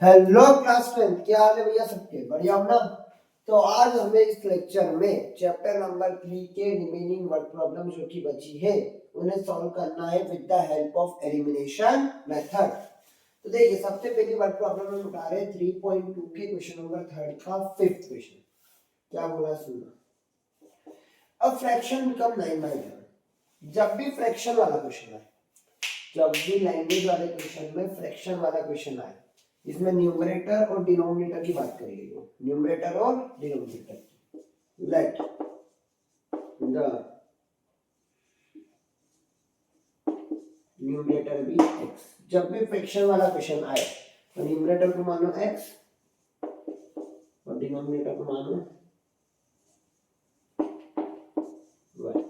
Hello class 10, क्या हाल है भैया सबके? बढ़िया हो ना? तो आज हमें इस लेक्चर में चैप्टर नंबर 3 के रिमेनिंग वर्ड प्रॉब्लम जो की बची है उन्हें सॉल्व करना है with the help of elimination method. तो देखिए, सबसे पहली वर्ड प्रॉब्लम हम उठा रहे हैं 3.2 के क्वेश्चन नंबर 3 का फिफ्थ क्वेश्चन। क्या बोला सुनना। A fraction become 9/11। जब भी फ्रैक्शन वाला क्वेश्चन आए, जब भी लैंग्वेज वाले क्वेश्चन में फ्रैक्शन वाला क्वेश्चन आए, इसमें न्यूमरेटर और डिनोमिनेटर की बात करेंगे। न्यूमरेटर और डिनोमिनेटर की। Let the numerator be x. जब भी फ्रैक्शन वाला क्वेश्चन आए तो न्यूमरेटर को मानो एक्स और डिनोमिनेटर को मानो वाई।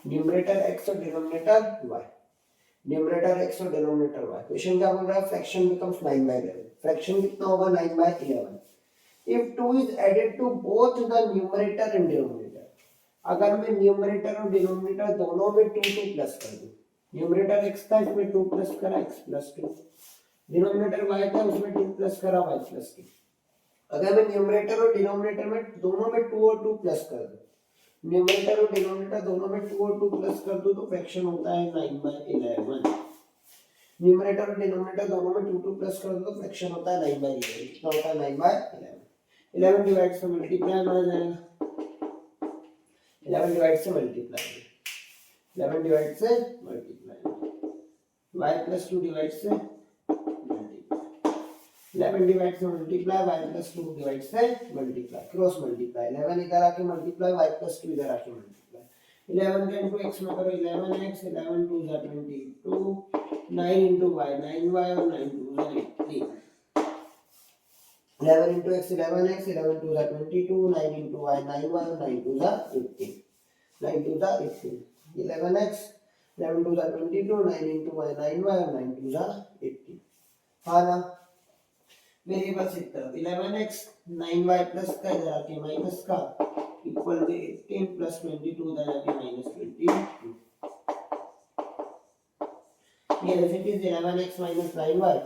न्यूमरेटर एक्स और डिनोमिनेटर वाई। न्यूमरेटर एक्स और डिनोमिनेटर वाई। क्वेश्चन क्या बोल रहा है? Fraction becomes 9/11। फ्रैक्शन कितना होगा? 9/11 if 2 is added to both the numerator and denominator। अगर मैं न्यूमरेटर और डिनोमिनेटर दोनों में 2 2 प्लस कर दूं, न्यूमरेटर x था इसमें 2 प्लस करा x प्लस 2, डिनोमिनेटर y था उसमें 2 प्लस करा y प्लस 2। अगर मैं न्यूमरेटर और डिनोमिनेटर में दोनों में 2 और 2 प्लस कर दूं, न्यूमरेटर और डिनोमिनेटर दोनों में 2 और 2 प्लस कर दूं तो फ्रैक्शन होता है 9/11। न्यूमरेटर और डिनोमिनेटर दोनों में 2 2 प्लस कर दो तो फ्रैक्शन होता है 9/11। कितना होता है? 9/11। 11 डिवाइड से मल्टीप्लाई माना जाएगा। 11 डिवाइड से मल्टीप्लाई, 11 डिवाइड से मल्टीप्लाई, y प्लस 2 डिवाइड से मल्टीप्लाई, 11 डिवाइड से मल्टीप्लाई, y प्लस 2 डिवाइड से मल्टीप्लाई, क्रॉस मल्टीप्लाई। 11 इधर आके मल्टीप्लाई, y प्लस 2 इधर आके मल्टीप्लाई। 11 का इंटू x में करो 11x, 11 2 जा 22, 9 इंटू y 9y और 9 2 जा 18। 11 into x 11x, 11 2 are 22, 9 into y 9y, 9 2 are 18, 9 2 are 18, 11x 11 2 are 22, 9 into y 9y, 9 2 are 18। हाँ ना? वेरिएबल्स एक तरफ 11x 9y प्लस का इधर आके माइनस का इक्वल टू 18 प्लस 22 इधर आके माइनस 22। ये it is 11x minus 9y,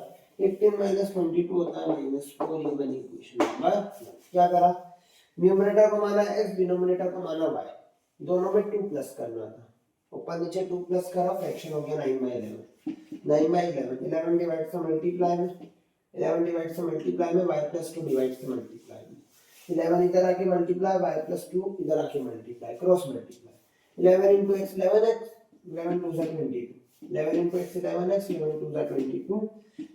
18 minus 22 होता है -4। ये बनी इक्वेशन नंबर। क्या करा? न्यूमरेटर को माना x, डिनोमिनेटर को माना y, दोनों में 2 प्लस करना था। ऊपर नीचे 2 प्लस करा, फ्रैक्शन हो गया 9/11। 9/11 11 डिवाइड से मल्टीप्लाई में, 11 डिवाइड से मल्टीप्लाई में y प्लस 2 डिवाइड से मल्टीप्लाई में, 11 इधर आके मल्टीप्लाई, y प्लस 2 इधर आके multiply, cross multiply. 11 into x 11x, 11 2 are 22, 11 into x 11x, 11 2 are 22,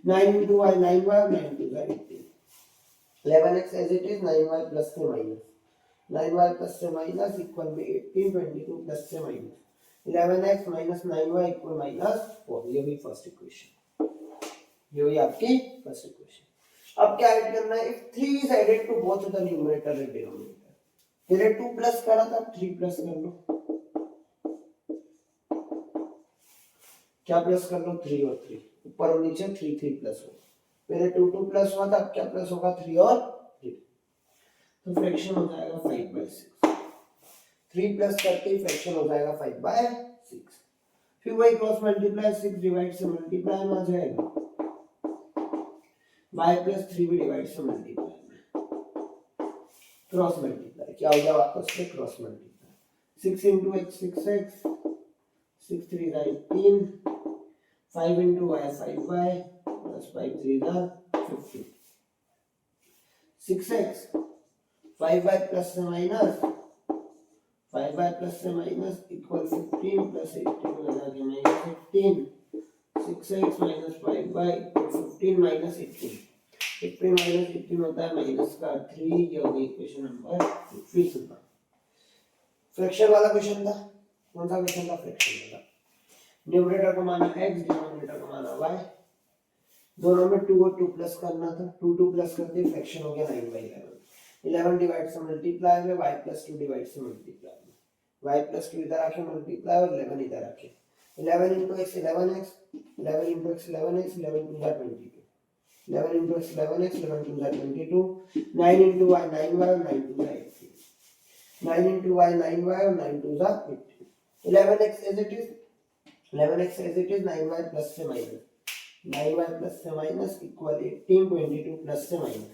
9 into y 9y, 9 2 are 18। 11x as it is, 9y plus से माइनस, 9y plus से minus equal में 18, 22 plus से minus, 11x minus 9y equal -4। ये हुई first equation, ये हुई आपकी first equation. अब क्या ऐड करना है? If 3 is added to both the numerator and denominator। पहले 2 प्लस करा था, 3 प्लस कर लो। क्या प्लस कर लो? 3 और 3, ऊपर और नीचे 3 3 प्लस हो। पहले 2 2 प्लस हुआ था, अब क्या प्लस होगा? 3 और 3, तो फ्रैक्शन हो जाएगा 5/6। 3 प्लस करके ही फ्रैक्शन हो जाएगा 5/6। फिर वही क्रॉस मल्टीप्लाई, 6 डिवाइड से मल्टीप्लाई में आ जाएगा, y प्लस 3 भी डिवाइड से मल्टीप्लाई में, क्रॉस मल्टीप्लाई। क्या हो गया? वापस से cross multiply. 6 into x 6x, 6 3 18, 5 into y 5y plus 5 3 15, 6x 5y plus से माइनस, 5y plus से माइनस इक्वल 15 plus 18 लगा के -18, 6x minus 5y equal 15 minus 18, 15 minus 18 होता है माइनस का 3। ये हो गई इक्वेशन नंबर 3। फ्रैक्शन वाला क्वेश्चन था। कौन सा क्वेश्चन था? फ्रैक्शन वाला। न्यूमरेटर को माना x, डिनोमिनेटर को माना y, दोनों में 2 और 2 प्लस करना था। 2 2 प्लस करके फ्रैक्शन हो गया 9/11। 11 डिवाइड से मल्टीप्लाई में, y प्लस 2 डिवाइड से मल्टीप्लाई में, y प्लस 2 इधर आके मल्टीप्लाई और 11 इधर आके, 11 into x 11x, 11 into x 11x, 11 2 are 22, 11 into x 11x, 11 2 are 22, 9 into y 9y और 9 2 are 18, 9 into y 9y और 9 2 are 18। 11x as it is, 11x as it is, 9y plus से minus, 9y plus से minus equal 18, 22 plus से minus,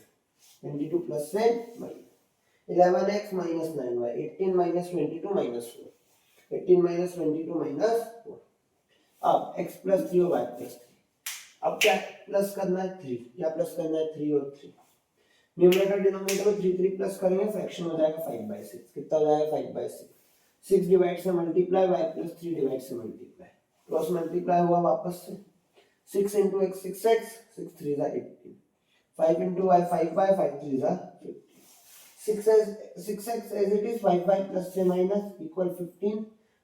22 plus से minus 11x minus 9y, 18 minus 22 minus 4, 18 minus 22 minus 4। अब x plus 3 और y plus 3। अब क्या plus करना है 3, क्या प्लस करना है 3 और 3। न्यूमरेटर डिनोमिनेटर में 3 3 प्लस करेंगे, फ्रैक्शन हो जाएगा 5/6। कितना हो जाएगा 5/6। 6 डिवाइड से मल्टीप्लाई, y प्लस 3 डिवाइड से मल्टीप्लाई, क्रॉस मल्टीप्लाई हुआ वापस से 6 into x 6x, 6 3 is 18, 5 into y 5y, 5 3 is 15, 6x as it is, 5y plus से minus equal 15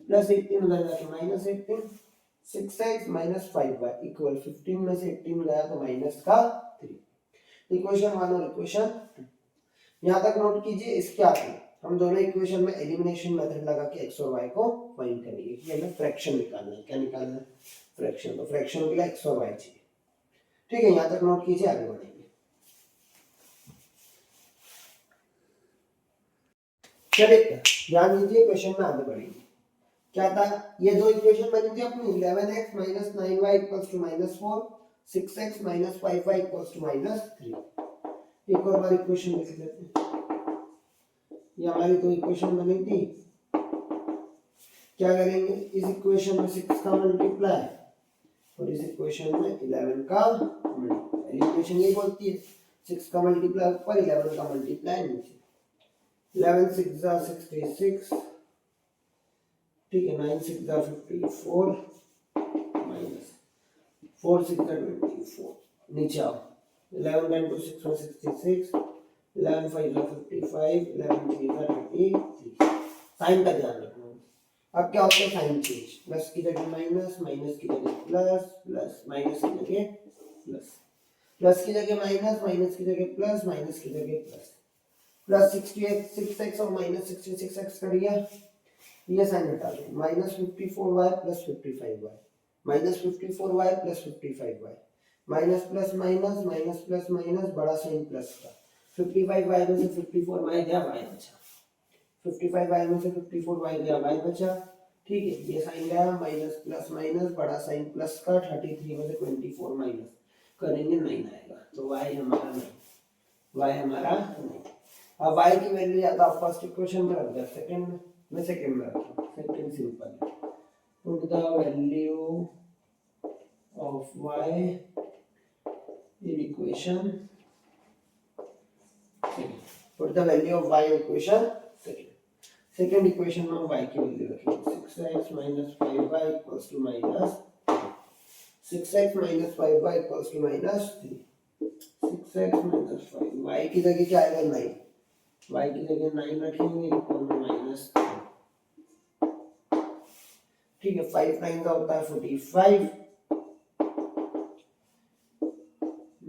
plus 18 उधर जाके minus 18, 6x minus 5y equal 15 में से 18 गया तो minus का 3। इक्वेशन 1 और इक्वेशन 2 यहाँ तक नोट कीजिए। इसके आगे हम दोनों इक्वेशन में एलिमिनेशन मेथड लगा के x और y को फाइंड करेंगे कि हमें फ्रैक्शन निकालना है। क्या निकालना है? फ्रैक्शन। तो फ्रैक्शन के लिए x और y चाहिए। ठीक है, यहाँ तक नोट कीजिए, आगे बढ़ेंगे। चलिए ध्यान दीजिए, क्वेश्चन में आगे बढ़ेंगे। क्या था? ये दो इक्वेशन बनी थी अपनी, 11x minus 9y equals to -4, 6x minus 5y equals to -3। एक और बार इक्वेशन लिख लेते हैं। ये हमारी दो इक्वेशन बनी थी। क्या करेंगे? इस इक्वेशन में 6 का मल्टीप्लाई और इस इक्वेशन में 11 का मल्टीप्लाई। इक्वेशन ये बोलती है 6 का मल्टीप्लाई ऊपर, 11 का मल्टीप्लाई नीचे। 11 6 जा 66, ठीक है, 9 6 जा 54 माइनस 4 6 जा 24। नीचे आओ, 11 का इंटू 6 में 66, 11 5 जा 55, 11 3 जा 33। साइन का ध्यान रखना। अब क्या होता है? साइन चेंज, प्लस की जगह माइनस, माइनस की जगह प्लस, प्लस माइनस की जगह प्लस, प्लस की जगह माइनस, माइनस की जगह प्लस, माइनस की जगह प्लस। प्लस 6x और माइनस 66x कर दिया, ये साइन हटा दो। Minus 54y plus 55y, minus 54y plus 55y, minus plus minus, minus plus minus, बड़ा साइन प्लस का। 55y में से 54y गया, y बचा। 55y में से 54y गया, y बचा। ठीक है, ये साइन गया, माइनस प्लस माइनस, बड़ा साइन प्लस का। 33 में से 24 माइनस करेंगे 9 आएगा, तो y हमारा 9, y हमारा 9। अब y की वैल्यू या तो आप फर्स्ट इक्वेशन में रख दो, सेकंड में, मैं सेकंड में रखता हूं। सेकंड सिंपल है, put the value of y in equation second, put the value of y in equation second. Second equation में हम y की वैल्यू रखेंगे 6x minus 5y equals to minus 6x minus 5y equals to minus 3। 6x minus 5, y की जगह क्या आएगा 9, y की जगह 9 रखेंगे, इक्वल में माइनस। ठीक है, 5 9 का होता है 45,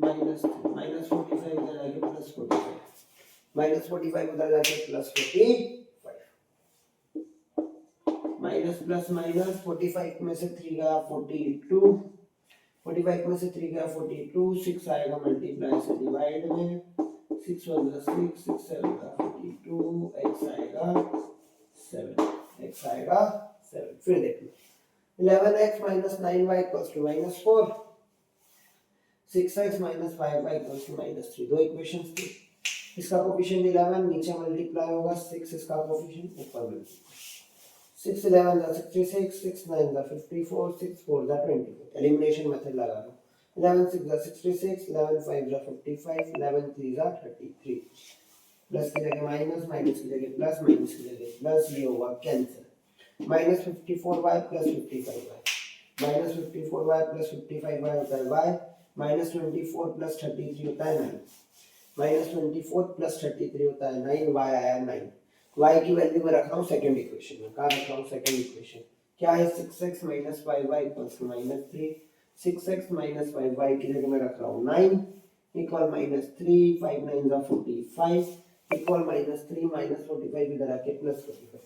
माइनस 45 उधर जाके प्लस 45, माइनस 45 उधर जाके प्लस 45, माइनस प्लस माइनस। 45 में से 3 गया 42, 45 में से 3 गया 42, 6 आएगा मल्टीप्लाई से डिवाइड में, 6 1 जा 6, 6 7 जा 42, x आएगा 7, x आएगा 7। फिर देखो 11x minus 9y equals to -4, 6x minus 5y equals to -3। दो इक्वेशंस थी, इसका कोफिशिएंट 11 नीचे मल्टीप्लाई होगा, 6 इसका कोफिशिएंट ऊपर मल्टीप्लाई। 6 11 जा 66, 6 9 जा 54, 6 4 जा 24। एलिमिनेशन मेथड लगा दो, 11 6 जा 66, 11 5 जा 55, 11 3 जा 33। प्लस की जगह माइनस, माइनस की जगह प्लस, माइनस की जगह प्लस, ये होगा cancel. Minus 54y plus 55y, minus 54y plus 55y होता है y, माइनस 24 प्लस 33 होता है 9, माइनस 24 प्लस 33 होता है 9, y आया 9। y की वैल्यू में रख रहा हूँ सेकंड इक्वेशन में। कहाँ रख रहा हूँ? सेकंड इक्वेशन क्या है? 6x minus 5y equals to -3, 6x minus 5y की जगह में रख रहा हूँ 9 इक्वल -3, 5 9 जा 45 इक्वल -3 माइनस 45 इधर आके प्लस 45।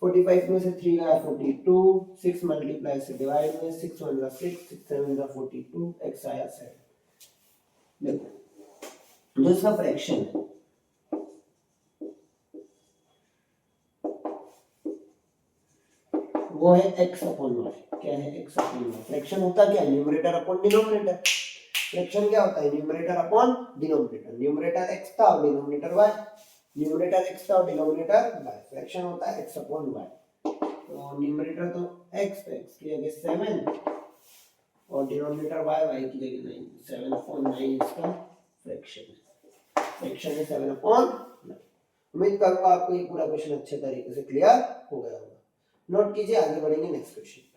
45 में से 3 गया 42, 6 मल्टीप्लाई से डिवाइड में, 6 1 जा 6, 6 7 जा 42, x आया 7। देखो जो इसका फ्रैक्शन है वो है x अपॉन y। क्या है x अपॉन y। फ्रैक्शन होता क्या है, न्यूमरेटर अपॉन डिनोमिनेटर। फ्रैक्शन क्या होता है, numerator upon denominator. Numerator x था और डिनोमिनेटर y, न्यूमरेटर x था और डिनोमिनेटर y। फ्रैक्शन होता है x अपॉन y। तो न्यूमरेटर तो x है, x की जगह 7 और डिनोमिनेटर y, y की जगह 9। 7 अपॉन 9 इसका फ्रैक्शन है, फ्रैक्शन है 7 अपॉन 9। उम्मीद करूंगा आपको ये पूरा क्वेश्चन अच्छे तरीके से क्लियर हो गया होगा। नोट कीजिए, आगे बढ़ेंगे नेक्स्ट क्वेश्चन पे।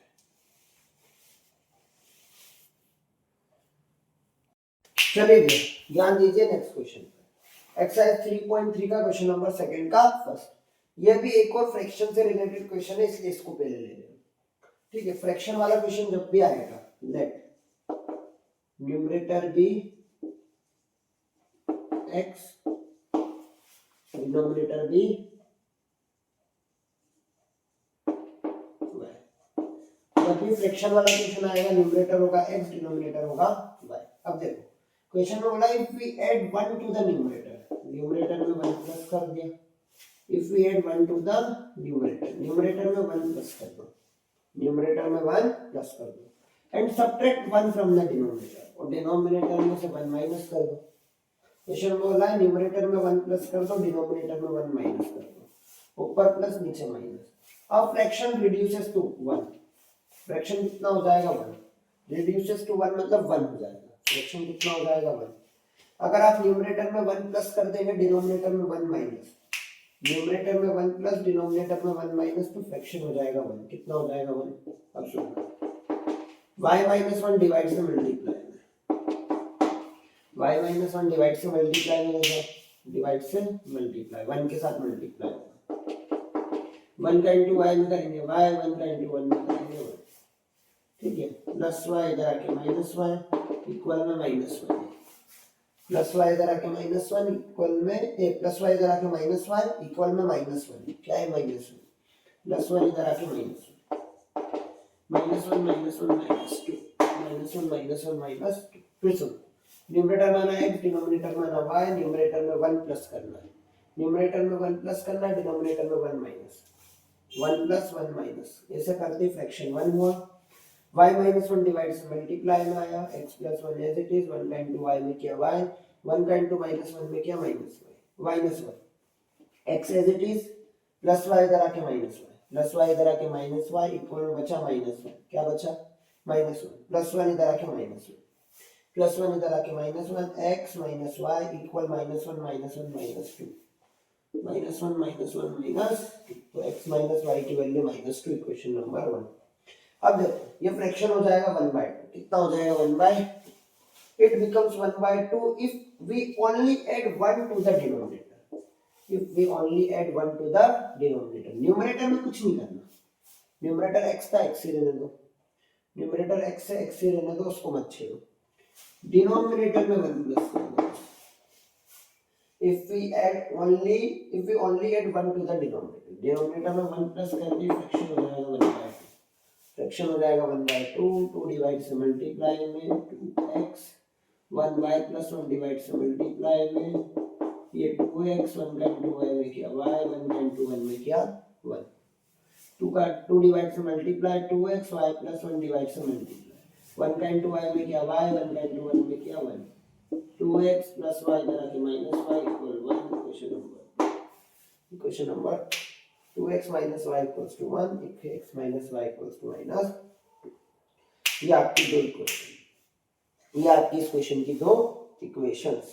चलिए ध्यान दीजिए नेक्स्ट क्वेश्चन पे। एक्सरसाइज 3.3 का क्वेश्चन नंबर सेकंड का फर्स्ट। ये भी एक और फ्रैक्शन से रिलेटेड क्वेश्चन है, इसलिए इसको पहले ले लेंगे। ठीक है, फ्रैक्शन वाला क्वेश्चन जब भी आएगा, let numerator be x, denominator be y। जब भी फ्रैक्शन वाला क्वेश्चन आएगा, न्यूमरेटर होगा x, डिनोमिनेटर होगा y। अब देखो क्वेश्चन में बोला if we add 1 to the numerator, numerator में 1 प्लस कर दिया। If we add 1 to the numerator, numerator में 1 प्लस कर दो, न्यूमरेटर में 1 प्लस कर दो, and subtract 1 from the denominator, और डिनोमिनेटर में से 1 माइनस कर दो। क्वेश्चन में बोला है न्यूमरेटर में 1 प्लस कर दो, डिनोमिनेटर में 1 माइनस कर दो, ऊपर प्लस नीचे माइनस। अब फ्रैक्शन रिड्यूसेस टू 1, फ्रैक्शन कितना हो जाएगा 1, रिड्यूसेस टू 1 मतलब 1 हो जाएगा। फ्रैक्शन कितना हो जाएगा 1। अगर आप न्यूमरेटर में 1 प्लस कर देंगे, डिनोमिनेटर में 1 माइनस, न्यूमरेटर में 1 प्लस, डिनोमिनेटर में 1 माइनस, तो फ्रैक्शन हो जाएगा 1। कितना हो जाएगा 1। अब सुनो, y माइनस 1 डिवाइड से मल्टीप्लाई में, y माइनस 1 डिवाइड से मल्टीप्लाई में होगा, डिवाइड से मल्टीप्लाई, 1 के साथ मल्टीप्लाई होगा। 1 का इंटू y में करेंगे y, 1 का इंटू 1 में करेंगे 1। ठीक है, प्लस y इधर आके माइनस y इक्वल में माइनस 1, प्लस y इधर आके माइनस 1 इक्वल में प्लस y इधर आके माइनस 1 इक्वल में माइनस 1, क्या है माइनस 1, प्लस 1 इधर आके minus 1, minus 1 minus 1 minus 2, minus 1 minus 1 minus 2। फिर सुनो, न्यूमरेटर में आना x, डिनोमिनेटर में आना y, न्यूमरेटर में 1 प्लस करना है, न्यूमरेटर में 1 प्लस करना है, डिनोमिनेटर में 1 माइनस, 1 प्लस 1 माइनस, ऐसे करते फ्रैक्शन 1 हुआ। y माइनस 1 डिवाइड से मल्टीप्लाई में आया, x plus 1 as it is, 1 का इंटू y में किया y, 1 का इंटू माइनस 1 में किया minus y, minus 1 x as it is, plus y इधर आके माइनस y, प्लस y इधर आके माइनस y इक्वल में बचा माइनस 1, क्या बचा माइनस 1, प्लस 1 इधर आके माइनस 1, प्लस 1 इधर आके minus 1, x minus y equal minus 1 minus 1 minus 2, minus 1 minus 1 minus 2, तो x माइनस y की वैल्यू माइनस 2, इक्वेशन नंबर 1। अब देखो ये फ्रैक्शन हो जाएगा 1/2, कितना हो जाएगा 1/2, it becomes 1/2 if we only add 1 to the denominator, if we only add 1 to the denominator। Numerator में कुछ नहीं करना, न्यूमरेटर x था x ही रहने दो, न्यूमरेटर x है x ही रहने दो, उसको मत छेड़ो, डिनोमिनेटर में 1 प्लस कर दो। if we only add 1 to the denominator, denominator में 1 प्लस कर दिए, फ्रैक्शन हो जाएगा 1/2, फ्रैक्शन हो जाएगा 1/2, 2 डिवाइड से मल्टीप्लाई में 2x, 1y प्लस 1 डिवाइड से मल्टीप्लाई में ये 2x, 1 का इंटू y में किया y, 1 का इंटू 1 में किया 1, 2 का 2 डिवाइड से multiply 2x, y plus 1 divide से मल्टीप्लाई, 1 का इंटू y में किया y, 1 का इंटू 1 में किया 1, 2x प्लस y इधर आके minus y equal 1। Equation number 2x minus y equals to 1, x minus y equals to minus 2। ये आपकी दो इक्वेशन, ये आपकी इस क्वेश्चन की दो इक्वेशंस।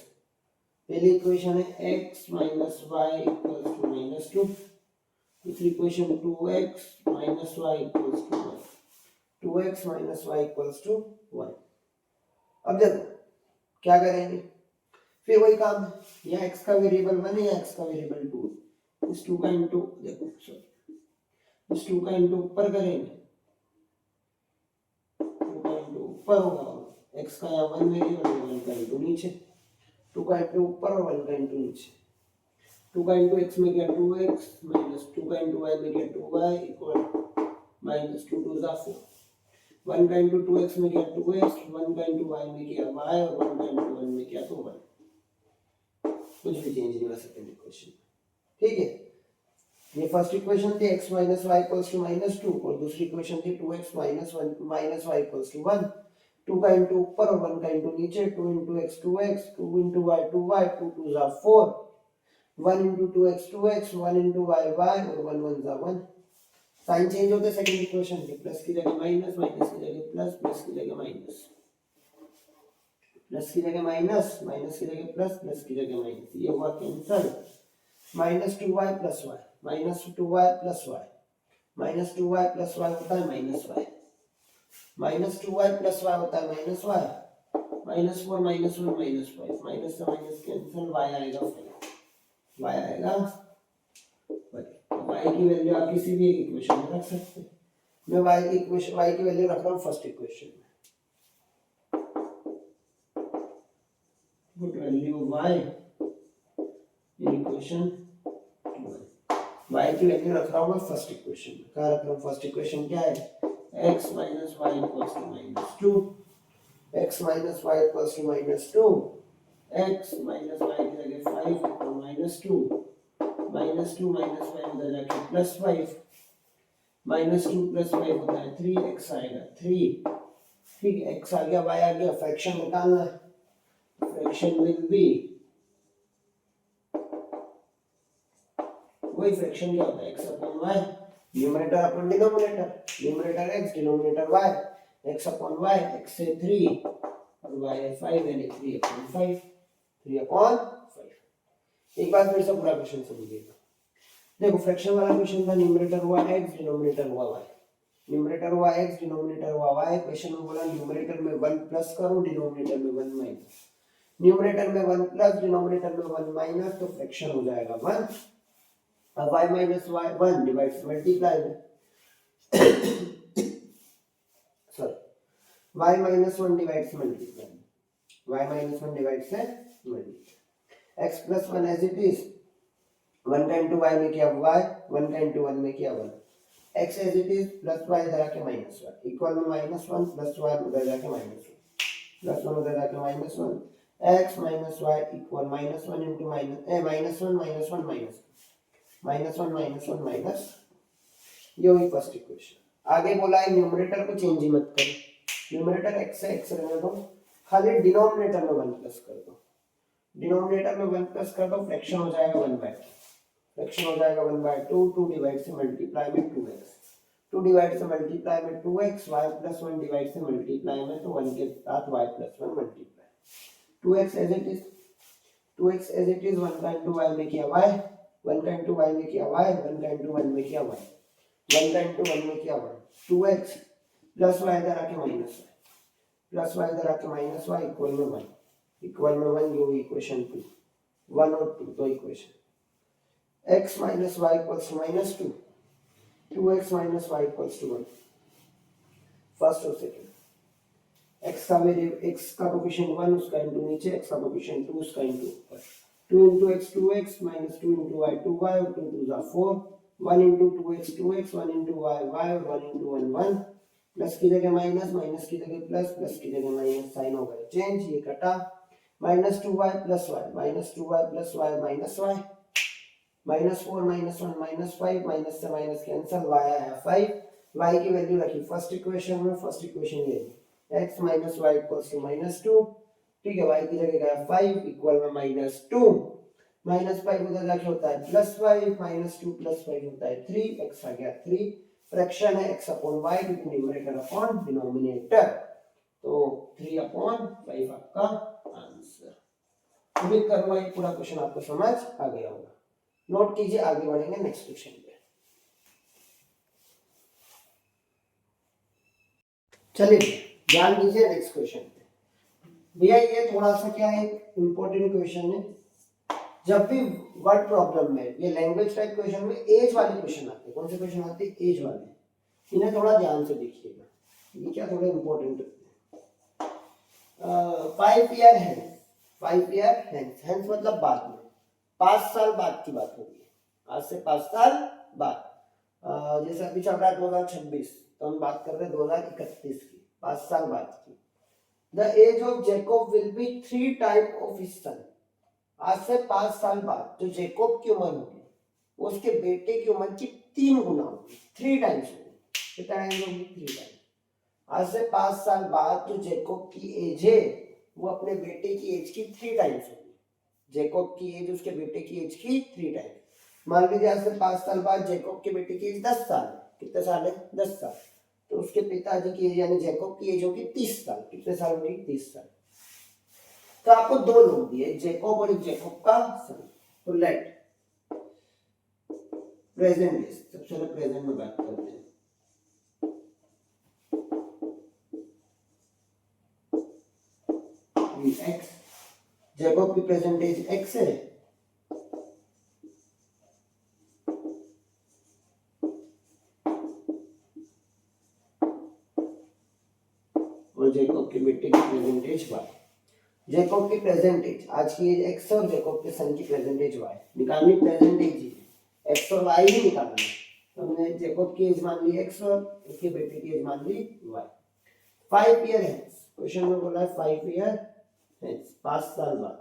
पहली इक्वेशन है x minus y equals to minus 2, दूसरी equation 2x minus y equals to 1, 2x minus y equals to 1। अब देखो क्या करेंगे, फिर वही काम है, यहाँ x का वेरिएबल 1 है, x का वेरिएबल 2 है, इस 2 का इंटू देखो सॉरी, इस 2 का इंटू ऊपर करेंगे, 2 का इंटू ऊपर होगा, x का यहाँ 1 वेरिएबल, 1 का इंटू नीचे, 2 का इंटू ऊपर और 1 का इंटू नीचे, 2 का इंटू x में गया 2x माइनस 2 का इंटू y में गया 2y इक्वल माइनस 2 2 जा 4, 1 का इंटू 2x में गया 2x, 1 का इंटू y में गया y और 1 का इंटू 1 में गया तो 1, कुछ भी चेंज नहीं हुआ सेकंड इक्वेशन। ठीक है, ये फर्स्ट इक्वेशन थी x minus y equals to minus two, और दूसरी इक्वेशन थी 2x minus one minus y equals to 1। 2 का इंटू ऊपर और 1 का इंटू नीचे, 2 into x 2x, 2 into Y 2y, 2 2 जा 4, 1 into 2x 2x, 1 into Y y, और 1 1 जा 1। साइन चेंज होते सेकंड इक्वेशन के, प्लस की जगह माइनस, माइनस की जगह प्लस, प्लस की जगह माइनस, प्लस की जगह माइनस, माइनस की जगह प्लस, प्लस की जगह माइनस, ये हुआ cancel. Minus 2y plus y, minus 2y plus y, minus 2y plus y होता है minus y, minus 2y plus y होता है minus y, minus 4 minus 1 minus 5, minus से माइनस कैंसिल, y आएगा 5, y आएगा 5। y की वैल्यू आप किसी भी एक इक्वेशन में रख सकते हैं। मैं y की वैल्यू रख रहा हूँ फर्स्ट इक्वेशन में, put value y in equation, y की वैल्यू रख रहा हूँ मैं फर्स्ट इक्वेशन में। क्या रख रहा हूँ फर्स्ट इक्वेशन, क्या है, x minus y equals to minus two, x minus y equals to minus two, x minus y की जगह 5 equal minus two, minus two minus five उधर जाके प्लस 5, माइनस टू प्लस 5 होता है 3x आएगा 3, ठीक है, x आ गया y आ गया, फ्रैक्शन निकालना है, फ्रैक्शन विल बी, वही फ्रैक्शन क्या होता है x upon y, numerator upon denominator, numerator x denominator y, x upon y, x से 3 और y है 5 यानी 3 अपॉन 5, 3 अपॉन 5। एक बार फिर से पूरा क्वेश्चन समझिएगा। देखो फ्रैक्शन वाला क्वेश्चन था, न्यूमरेटर हुआ x डिनोमिनेटर हुआ y, न्यूमरेटर हुआ x डिनोमिनेटर हुआ y, क्वेश्चन में बोला न्यूमरेटर में 1 प्लस करो, डिनोमिनेटर में 1 माइनस, न्यूमरेटर में 1 प्लस, डिनोमिनेटर में 1 माइनस, तो फ्रैक्शन हो जाएगा 1। अब y minus y 1 divides multiply में, sorry y minus 1 divides multiply में, y माइनस 1 डिवाइड्स से multiply, x plus 1 as it is, 1 का इंटू y में किया y, 1 का इंटू 1 में किया 1, x as it is plus y इधर आके माइनस 1, इक्वल में माइनस 1 प्लस 1 उधर जाके माइनस 1, प्लस 1 उधर जाके minus 1, x minus y equal minus 1 into minus minus 1 minus 1 minus minus 1 minus 1 minus, ये हुई फर्स्ट इक्वेशन। आगे बोला है न्यूमरेटर को चेंज ही मत करो, न्यूमरेटर x से x रहने दो, खाली डिनोमिनेटर में 1 प्लस कर दो, डिनोमिनेटर में 1 प्लस कर दो, फ्रैक्शन हो जाएगा 1/2, फ्रैक्शन हो जाएगा 1/2, 2 डिवाइड से मल्टीप्लाई में 2x, 2 डिवाइड से मल्टीप्लाई में 2x, y प्लस 1 डिवाइड से मल्टीप्लाई में, तो 1 के साथ y plus 1 multiply, 2x as it is, 2x as it is, 1 का इंटू y में किया y, 1 का इंटू y में किया y, 1 का इंटू 1 में किया y, 1 का इंटू 1 में किया 1, 2x प्लस y इधर आके माइनस y, प्लस y इधर आके माइनस y इक्वल में 1, इक्वल में 1, ये हुई इक्वेशन 2, 1 और 2 दो equation, x minus y equals to minus 2, 2x minus y equals to 1, first और सेकंड, x का मेरे x का कोफिशिएंट 1 उसका इनटू नीचे, x का कोफिशिएंट 2 उसका इनटू ऊपर, 2 into x 2x minus 2 into y 2y और 2 2 are 4, 1 into 2x 2x, 1 into y y और 1 into 1 1, प्लस की जगह माइनस, माइनस की जगह प्लस, प्लस की जगह माइनस, साइन हो गया चेंज, ये कटा, minus 2y plus y, minus 2y plus y minus y, minus 4 minus 1 minus 5, minus से माइनस कैंसिल, y आया 5, y की वैल्यू रखी फर्स्ट इक्वेशन में, फर्स्ट इक्वेशन ये x minus y equals to minus 2, ठीक है, y की जगह गया 5 इक्वल में माइनस 2, माइनस 5 उधर जाके होता है प्लस 5, माइनस 2 प्लस 5 होता है 3, x आ गया 3, फ्रैक्शन है x upon y, numerator upon denominator, तो 3 अपॉन 5 आपका आंसर। उम्मीद करूंगा ये पूरा क्वेश्चन आपको समझ आ गया होगा। नोट कीजिए, आगे बढ़ेंगे नेक्स्ट क्वेश्चन पे। चलिए ध्यान दीजिए नेक्स्ट क्वेश्चन पे। भैया ये थोड़ा सा क्या है, इंपॉर्टेंट क्वेश्चन है। जब भी वर्ड प्रॉब्लम में, ये लैंग्वेज टाइप क्वेश्चन में एज वाले क्वेश्चन आते हैं, कौन से क्वेश्चन आते हैं, एज वाले, इन्हें थोड़ा ध्यान से देखिएगा, ये क्या थोड़ा इंपॉर्टेंट है। 5 ईयर है, 5 ईयर हेंस मतलब बाद में, 5 साल बाद की बात होगी, आज से 5 साल बाद, जैसे अभी चल रहा है 2026, तो हम बात कर रहे हैं 2031 की, 5 साल बाद की। The age of Jacob will be 3 time of his son, आज से 5 साल बाद जो जैकब की उम्र होगी उसके बेटे की उम्र की 3 गुना होगी, 3 टाइम्स होगी। कितना टाइम होगी? 3 टाइम्स। आज से 5 साल बाद जो जैकब की एज है वो अपने बेटे की एज की 3 टाइम्स होगी। जैकब की एज उसके बेटे की एज की 3 टाइम्स। मान लीजिए आज से 5 साल बाद जैकब के बेटे की एज 10 साल है। कितने साल है? 10 साल। तो उसके पिताजी की एज यानी जैकब की एज होगी 30 साल। कितने साल होगी? 30 साल। तो आपको 2 लोग दिए, जैकब और जैकब का सन। तो लेट प्रेजेंट इज, सबसे पहले प्रेजेंट में बात करते हैं। एक्स, जैकब की प्रेजेंट एज एक्स है, और जैकब के बेटे की प्रेजेंट एज वाई। जैकब की प्रेजेंट एज, आज की एज एक्स और जैकब के सन की प्रेजेंट एज वाई निकालनी। प्रेजेंट एज ही एक्स और वाई ही निकालना है। तो हमने जैकब की एज मान ली एक्स और उसके बेटे की एज मान ली वाई। 5 ईयर हेंस, क्वेश्चन में बोला है 5 ईयर हेंस, 5 साल बाद।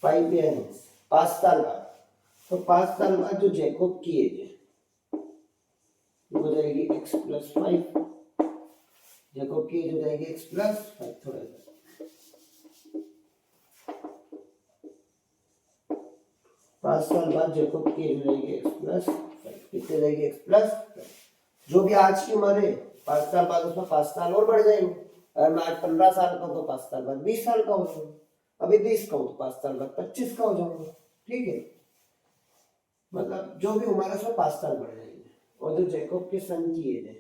5 ईयर हेंस, 5 साल बाद। तो 5 साल बाद जो जैकब की एज है हो जाएगी x प्लस 5। जैकब की एज हो जाएगी x प्लस 5। थोड़ा सा 5 साल बाद जैकब की एज हो जाएगी x प्लस 5। कितने जाएगी? x plus 5। जो भी आज की उम्र है 5 साल बाद उसमें 5 साल और बढ़ जाएंगे। अगर मैं आज 15 साल का हूं तो 5 साल बाद 20 साल का हो जाऊंगा। अभी 20 का हूं तो 5 साल बाद 25 का हो जाऊंगा। ठीक है, मतलब जो भी उम्र है उसमें 5 साल बढ़ जाएंगे। और जो जैकब के सन की एज है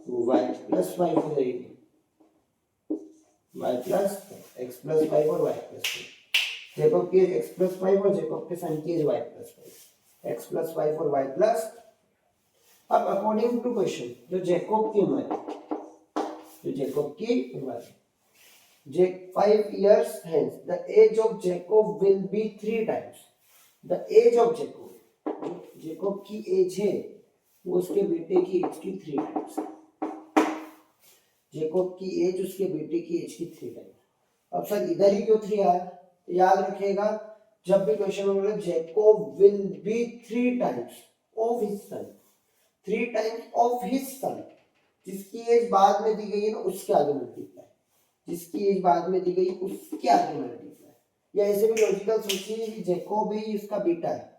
वो y प्लस 5 हो जाएगी। y प्लस x प्लस 5 और y प्लस 5। जैकब की एज x प्लस 5 और जैकब के सन की age y plus 5। x plus 5 और y प्लस। अब अकॉर्डिंग टू क्वेश्चन जो जैकब की उम्र है, जो जैकब की उम्र है, 5 years hence the age of Jacob will be 3 times the age of Jacob। Jacob की एज है वो उसके बेटे की एज की 3 टाइम्स। जैकब की एज उसके बेटे की एज की 3 टाइम्स। अब सर इधर ही क्यों 3 आया? तो याद रखिएगा जब भी क्वेश्चन में बोले Jacob will be 3 times of his sun, 3 times of his सन, जिसकी एज बाद में दी गई है ना उसके आगे मल्टीप्लाई, जिसकी एज बाद में दी गई उसके आगे मल्टीप्लाई। या ऐसे भी लॉजिकल सोचिए कि जैकब ही उसका बेटा है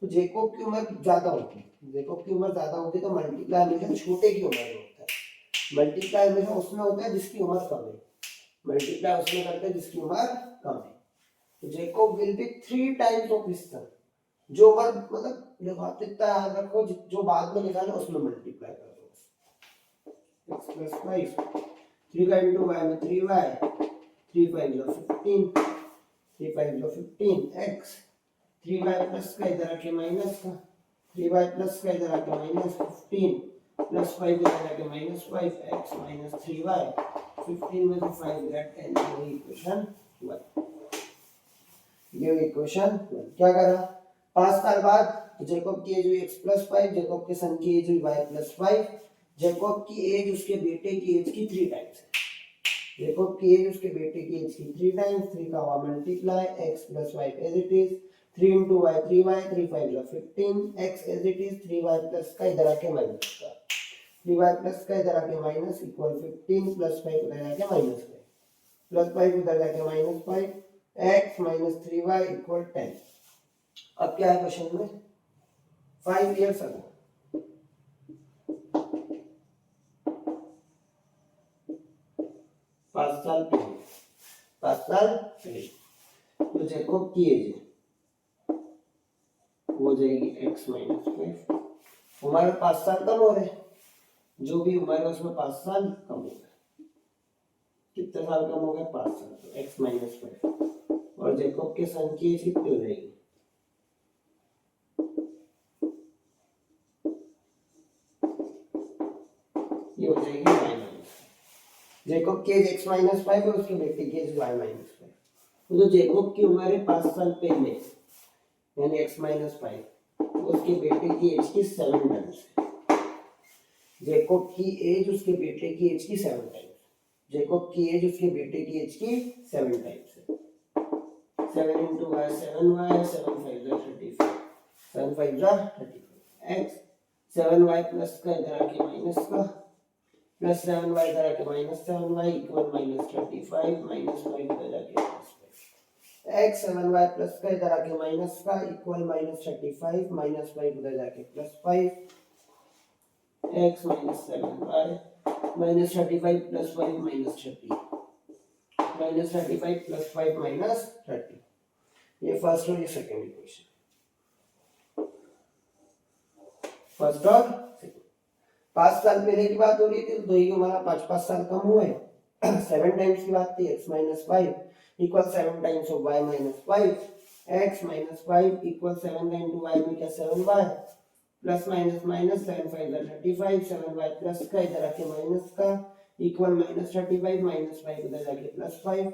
तो जैकब की उम्र ज्यादा होती है। जैकब की उम्र ज्यादा होती है तो मल्टीप्लाई हमेशा छोटे की उम्र में होता है। मल्टीप्लाई हमेशा उसमें होता है जिसकी उम्र कम है। मल्टीप्लाई उसमें करते हैं जिसकी उम्र कम है। तो Jacob will be 3 times of his सन। जो वर्ग मतलब देखो आप इतना याद रखो जो बाद में निकाले उसमें मल्टीप्लाई कर दो। x प्लस 5 3 का इंटू वाई में 3y, 3 5 जो 15, 3 5 जो 15 x, 3y प्लस का इधर आके माइनस का, 3y प्लस का इधर आके माइनस 15 प्लस 5 इधर आके माइनस 5 x माइनस 3y, 15 में से 5 ग्रेट 10। ये इक्वेशन 1। ये इक्वेशन 1 क्या करा? 5 साल बाद जैकब की एज हुई x प्लस 5, जैकब के सन की एज हुई y प्लस 5। जैकब की एज उसके बेटे की एज की 3 टाइम्स है। जैकब की एज उसके बेटे की एज की 3 टाइम्स। 3 का हुआ multiply x plus 5 as it is, 3 into y 3y, 3 5 जो 15 x as it is, 3y plus का इधर आके माइनस का, 3y प्लस का इधर आके माइनस इक्वल 15 प्लस 5 उधर आके माइनस 5 प्लस 5 उधर जाके minus 5 x minus 3y equal 10। अब क्या है क्वेश्चन में? 5 इयर्स अगो, 5 साल पहले, 5 साल पहले तो जैकब की एज हो जाएगी x माइनस 5। हमारे 5 साल कम हो रहे, जो भी उम्र है उसमें 5 साल कम हो गए। कितने साल कम हो गए? 5 साल। तो x माइनस 5 और जैकब के सन की एज कितनी हो जाएगी? ये हो जाएगी y माइनस। जैकब की एज x माइनस 5 और उसके बेटे की एज y माइनस 5। तो जैकब की उम्र है 5 साल पहले यानी x माइनस 5, उसके बेटे की एज की 7 टाइम्स है। जेकोब की एज उसके बेटे की एज की 7 टाइम्स, जेकोब की एज उसके बेटे की एज की 7 टाइम्स है। 7 into y 7y 7 5 जा 35 7 5 जा 35 x 7y प्लस का इधर आके माइनस का प्लस 7y इधर आके minus 7y equal minus 35 minus 5 इधर जाके प्लस 5 x 7y प्लस का इधर आके माइनस का इक्वल माइनस 35 माइनस 5 उधर जाके plus 5 x minus 7y minus 35 plus 5 minus 30 minus 35 plus 5 minus 30 ये फर्स्ट और ये सेकंड इक्वेशन, फर्स्ट और सेकंड। 5 साल पहले की बात हो रही थी तो दो ही हमारा 5 साल कम हुए 7 टाइम्स की बात थी x minus 5 equal 7 times of y minus 5 x minus 5 equal 7 का इंटू y में क्या 7y plus minus minus 7 5 35 7y plus का इधर आके माइनस का इक्वल माइनस 35 माइनस 5 उधर जाके plus 5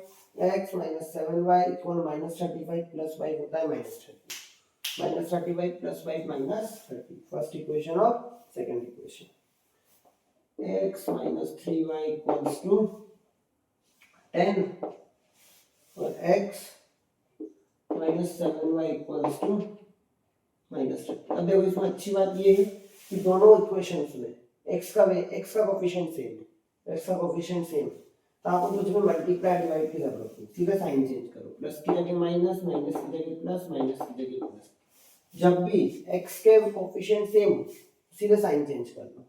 x minus 7y equal minus 35 plus 5 होता है minus 30 minus 35 plus 5 minus 30 first equation और second equation x minus 3y equals to 10 और x minus 7y equals to minus 30। अब देखो इसमें अच्छी बात ये है कि दोनों इक्वेशंस में x का कोफिशिएंट सेम है, x का कोफिशिएंट सेम है तो आपको कुछ भी मल्टीप्लाई डिवाइड की जरूरत नहीं, सीधा साइन चेंज करो, प्लस की जगह माइनस माइनस की जगह प्लस माइनस की जगह प्लस। जब भी x के कोफिशिएंट सेम सीधा साइन चेंज कर लो,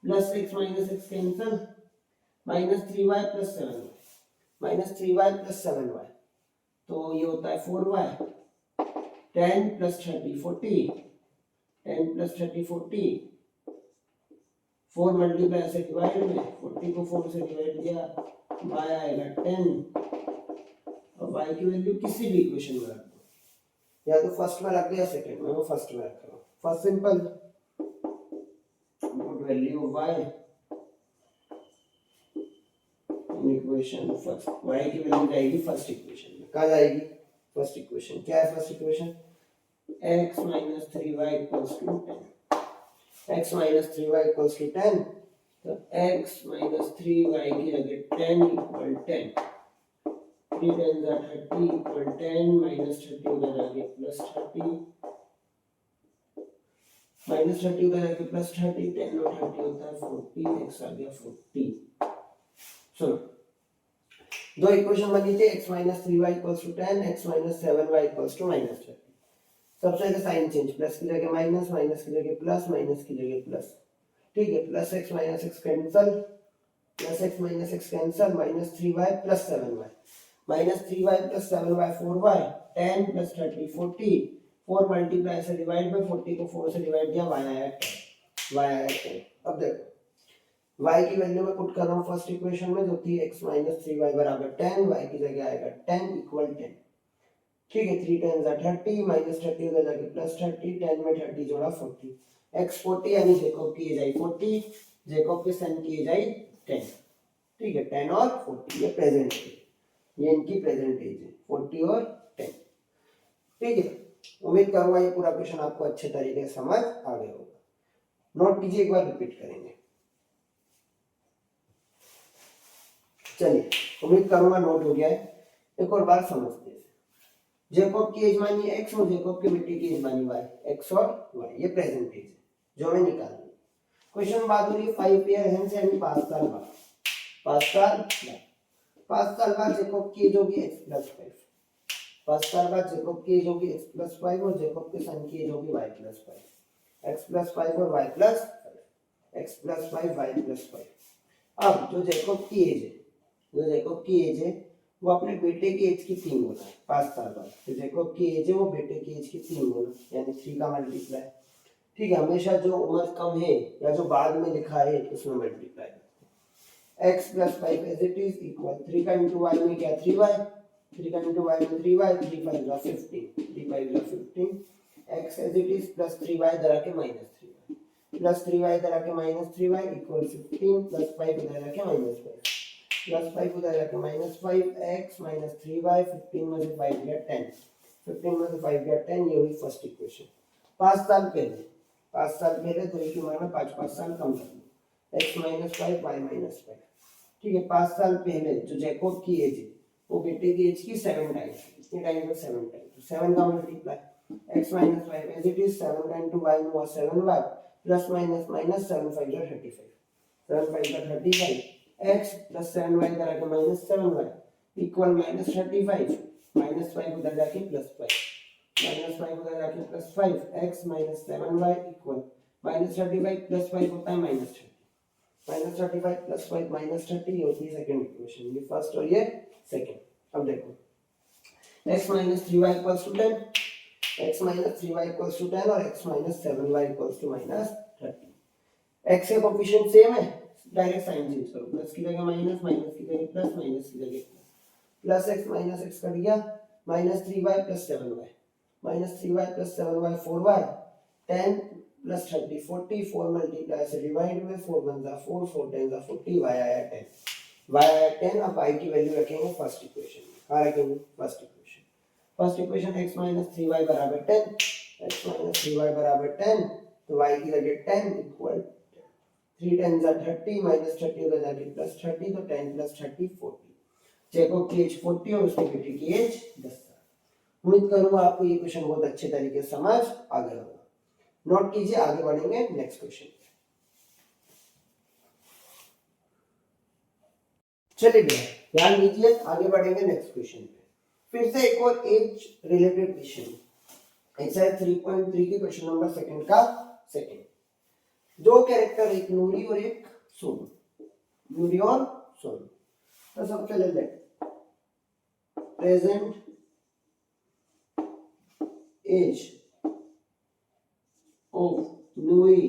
plus x minus x cancel minus 3y plus 7y minus 3y plus 7y तो ये होता है 4y 10 प्लस 30 40 10 प्लस 30 40 4 मल्टीप्लाई से डिवाइड में 40 को 4 से डिवाइड किया y आएगा 10 और y की वैल्यू किसी भी इक्वेशन में रख दो, या तो फर्स्ट में रख दिया सेकंड में, मैं फर्स्ट में रख रहा हूं। First simple put value of y in equation first, y की वैल्यू जाएगी फर्स्ट इक्वेशन में, कहां जाएगी फर्स्ट इक्वेशन, क्या है first equation x minus 3y equals to 10 x minus 3y equals to 10 तो x minus 3y की जगह 10 equal 10 3 10 are 30 equal 10 minus 30 उधर आगे plus 30 minus 30 उधर आगे plus 30 10 और 30 होता है 40 x आ गया 40। सुनो दो इक्वेशन बनी थी x minus 3y equals to 10 x minus 7y equals to minus 30। सबसे पहले साइन चेंज, प्लस की जगह माइनस माइनस की जगह प्लस माइनस की जगह प्लस, ठीक है plus x minus x cancel plus x minus x cancel minus 3y plus 7y minus 3y plus 7y 4y 10 plus 30 40 4 multiply से डिवाइड बाय 40 को 4 से डिवाइड किया y आया 10 y आया 10। अब देखो y की वैल्यू में पुट कर रहा हूं फर्स्ट इक्वेशन में जो थी x माइनस 3y बराबर 10 y की जगह आएगा 10 इक्वल 10, ठीक है 3 10 30 माइनस 30 उधर जाके प्लस 30 10 में 30 जोड़ा 40 x 40 यानी जेकोब की एज आई 40 जेकोब के सन की एज आई 10, ठीक है 10 और 40 ये प्रेजेंट है, ये इनकी प्रेजेंट एज है 40 और 10, ठीक है। उम्मीद करूंगा ये पूरा क्वेश्चन आपको अच्छे तरीके से समझ आ गया होगा। नोट कीजिए, एक बार रिपीट करेंगे, चलिए उम्मीद करूंगा नोट हो गया है, एक और बार समझते हैं। जेकोब की एज मानी x और जेकोब के बेटे की एज मानी y, x और y ये प्रेजेंट एज है जो हमें निकालनी है। क्वेश्चन बात हो रही है 5 ईयर हेंस यानी 5 साल बाद, 5 साल बाद जेकोब की एज होगी x प्लस 5, 5 साल बाद जेकोब की एज होगी x प्लस 5 और जेकोब के सन की एज होगी y प्लस 5, x प्लस 5 और y plus 5, x plus 5 y plus 5। अब जो जेकोब की एज है, जो जेकोब की एज है वो अपने बेटे की एज की 3 गुना है 5 साल बाद, तो जेकोब की एज है वो बेटे की एज की 3 गुना यानी 3 का मल्टीप्लाई, ठीक है हमेशा जो उम्र कम है या जो बाद में लिखा है उसमें multiply x plus 5 as it is equal 3 का इंटू y में क्या 3y 3 का इंटू y में 3y 3 5 जा 15 3 5 जा 15 x as it is plus 3y इधर आके माइनस 3y प्लस 3y इधर आके माइनस 3y इक्वल 15 प्लस 5 इधर आके माइनस 5 प्लस 5 उधर जाके माइनस 5 x माइनस 3y 15 में से 5 गया 10 15 में से 5 गया 10, ये हुई फर्स्ट इक्वेशन। 5 साल पहले तो एक उम्र में 5 साल कम कर लो x माइनस 5 y माइनस 5। ठीक है, 5 साल पहले जो जैकब की एज है वो बेटे की एज की 7 टाइम्स, कितने टाइम है 7 टाइम, तो 7 का multiply x minus 5 as it is 7 time to y हुआ 7y प्लस माइनस माइनस 7 5 जा 35, 7 5 जा 35, x प्लस 7y इधर आके minus 7y equal minus 35, minus 5 उधर जाके प्लस 5, माइनस 5 उधर जाके plus 5, x minus 7y equal minus 35 plus 5 होता है माइनस 30, माइनस 35 प्लस 5 माइनस 30, ये होती है सेकंड इक्वेशन, ये फर्स्ट और ये सेकंड। अब देखो x minus 3y equals to 10, x minus 3y equals to 10 और x minus 7y equals to minus 30। x के कोएफिशिएंट सेम है, डायरेक्ट साइन चेंज करो, प्लस की जगह माइनस, माइनस की जगह प्लस, माइनस की जगह प्लस x माइनस x कर दिया, minus 3y plus 7y, minus 3y plus 7y 4y, 10 plus 30 40, 4 multiply से डिवाइड हुए, 4 1 जा 4, 4 10 जा 40, y आया 10, y आया 10। अब y की वैल्यू रखेंगे फर्स्ट इक्वेशन में, कहाँ रखेंगे first equation, first equation x minus 3y बराबर 10, x माइनस 3y बराबर 10, तो y की जगह 10 इक्वल 3 10 जा 30 माइनस 30 उधर जाके प्लस 30, तो 10 प्लस 30 40, जैकब की एज 40 और उसके बेटे की एज 10 साल। उम्मीद करूंगा आपको ये क्वेश्चन बहुत अच्छे तरीके से समझ आ गया होगा। नोट कीजिए, आगे बढ़ेंगे नेक्स्ट क्वेश्चन। चलिए ध्यान दीजिए, आगे बढ़ेंगे नेक्स्ट क्वेश्चन पे। फिर से एक और एज रिलेटेड क्वेश्चन, एक्सरसाइज 3.3 के क्वेश्चन नंबर सेकंड का सेकंड। दो कैरेक्टर, एक नूरी और एक सोनू, नूरी और सोनू। तो सबसे पहले let present age of Nuri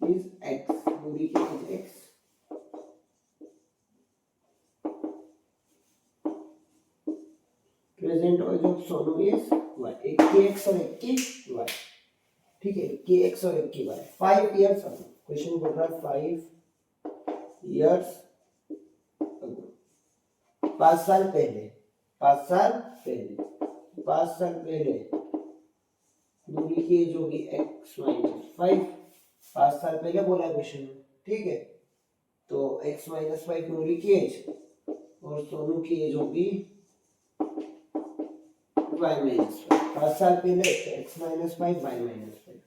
is x, Nuri की age x, present age of Sonu is y, एक की x और एक की y। ठीक है, एक की x और एक की y। 5 इयर्स अगो, क्वेश्चन बोल रहा है 5 इयर्स अगो, 5 साल पहले, 5 साल पहले, 5 साल पहले नूरी की एज होगी x माइनस 5, 5 साल पहले बोला क्वेश्चन में। ठीक है, तो x माइनस 5 नूरी की एज और सोनू की एज होगी y माइनस 5, 5 साल पहले x माइनस 5 y माइनस 5।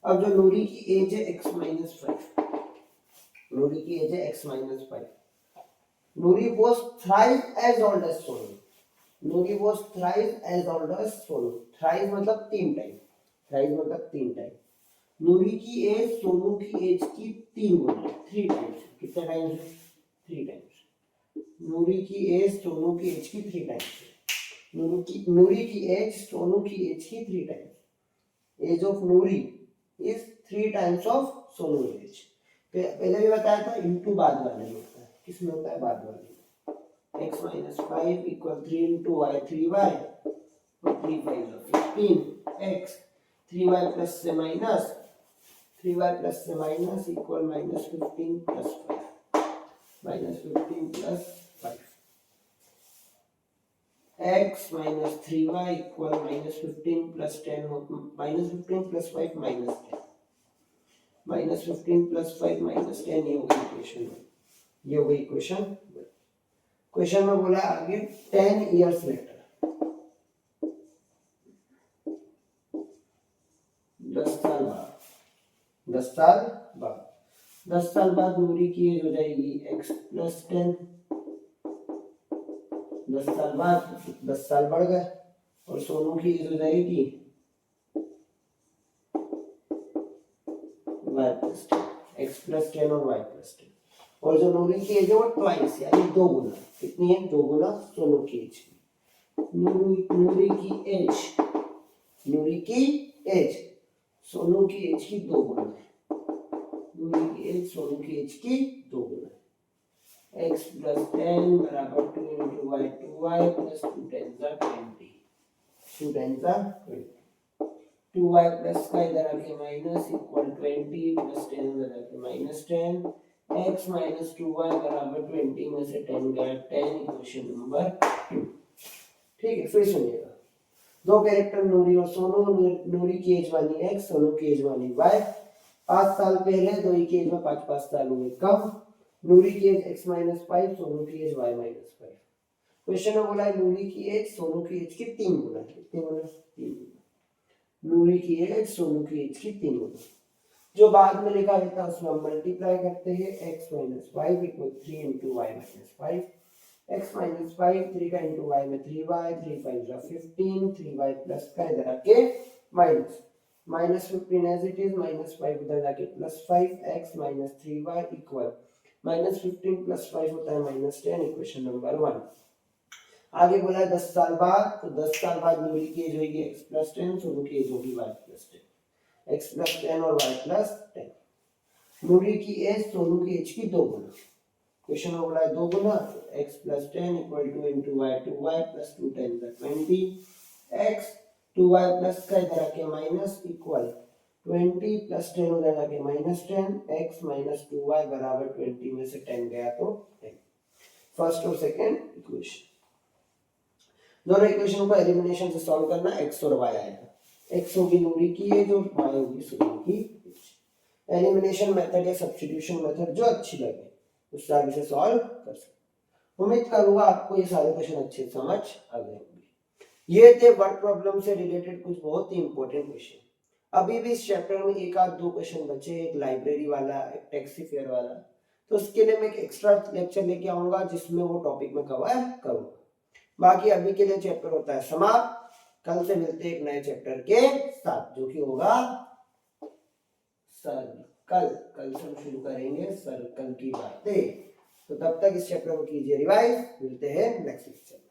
अब जो नूरी की एज है x माइनस 5, नूरी की एज है x minus 5, Noori was thrice as old as Sonu, Noori was thrice as old as Sonu, thrice मतलब 3 टाइम, थ्राइस मतलब 3 टाइम। नूरी की एज सोनू की एज की 3 गुना, 3 टाइम्स। कितना टाइम्स है 3 टाइम्स। नूरी की एज सोनू की एज की 3 टाइम्स, नूरी की एज सोनू की एज की 3 times. Age of Nuri is 3 times of Sonu age. पहले भी बताया था इनटू बाद वाले में होता है, किसमें होता है बाद वाले में। x minus 5 equal 3 into y 3y और 3 5 15 x, 3y प्लस से माइनस, 3y प्लस से minus equal minus 15 plus 5, minus 15 plus 5, x minus 3y equal minus 15 plus 10, minus 15 plus 5 minus 10, minus 15 plus 5 minus 10, ये होगी इक्वेशन, ये होगी equation. Question में बोला आगे 10 इयर्स लेटर, 10 साल बाद, 10 साल बाद, 10 साल बाद नूरी की एज हो जाएगी x प्लस 10, 10 साल बाद 10 साल बढ़ गए, और सोनू की एज हो जाएगी y प्लस 10, x प्लस 10 और y प्लस 10, और जो नूरी की एज है वो ट्वाइस यानी 2 गुना, कितनी है 2 गुना सोनू की एज की। नूरी की एज, नूरी की एज सोनू की एज की 2 गुना है, नूरी की एज सोनू की एज की 2 गुना है। x प्लस 10 बराबर 2 इंटू वाई 2y प्लस 2 10 जा 20, 2 10 जा 20, 2y प्लस का इधर आके माइनस इक्वल 20 प्लस 10 इधर आके माइनस 10, x माइनस 2y बराबर 20 में से 10 गया 10, इक्वेशन नंबर 2। ठीक है, फिर सुनिएगा, दो कैरेक्टर नूरी और सोनू, नूरी की एज वाली x, सोनू की एज वाली y। 5 साल पहले दो ही की एज में 5 साल हुए। कब? नूरी की एज x-5, सोनू की एज y-5। क्वेश्चन में बोला है नूरी की एज सोनू की एज की 3 गुना। कितने गुना? 3 गुना। नूरी की एज सोनू की एज की 3 गुना। जो बाद में लिखा रहता है उसमें हम मल्टीप्लाई करते हैं। x-5 equal 3 into y-5। x-5 3 का इंटू y में 3y, 3 5 जा 15, 3y प्लस का इधर आके माइनस, -15 एज इट इज, -5 उधर जाके +5, x माइनस 3y इक्वल -15 + 5 होता है -10। Equation number 1। आगे बोला है 10 साल बाद, तो 10 साल बाद नूरी की एज होगी x + 10, सोनू की एज होगी y + 10। x + 10 और y + 10। नूरी की एज सोनू की एज की 2 गुना। क्वेश्चन में बोला है 2 गुना, तो x + 10 equal two into y 2y plus 2 10 20, x 2y plus का इधर आके माइनस इक्वल 20 प्लस 10 उधर जाके -10, x माइनस 2y बराबर 20 में से 10 गया तो 10। फर्स्ट और सेकंड इक्वेशन, दोनों इक्वेशन को एलिमिनेशन से सॉल्व करना। x और y आएगा, x होगी नूरी की एज और y होगी सोनू की एज। एलिमिनेशन मेथड या सब्स्टिट्यूशन मेथड जो अच्छी लगे उससे आगे से सॉल्व कर सकते। उम्मीद करूंगा आपको ये सारे क्वेश्चन अच्छे से समझ आ गए होंगे। ये थे वर्ड प्रॉब्लम से रिलेटेड कुछ बहुत ही इंपॉर्टेंट क्वेश्चन। अभी भी इस चैप्टर में एक आध दो क्वेश्चन बचे, एक लाइब्रेरी वाला, एक टैक्सी फेयर वाला, तो उसके लिए मैं एक एक्स्ट्रा लेक्चर लेके आऊंगा जिसमें वो टॉपिक में कवर करूंगा। बाकी अभी के लिए चैप्टर होता है समाप्त। कल से मिलते हैं एक नए चैप्टर के साथ जो कि होगा सर्कल। कल से हम शुरू करेंगे सर्कल की बातें। तो तब तक इस चैप्टर को कीजिए रिवाइज। मिलते हैं नेक्स्ट लेक्चर।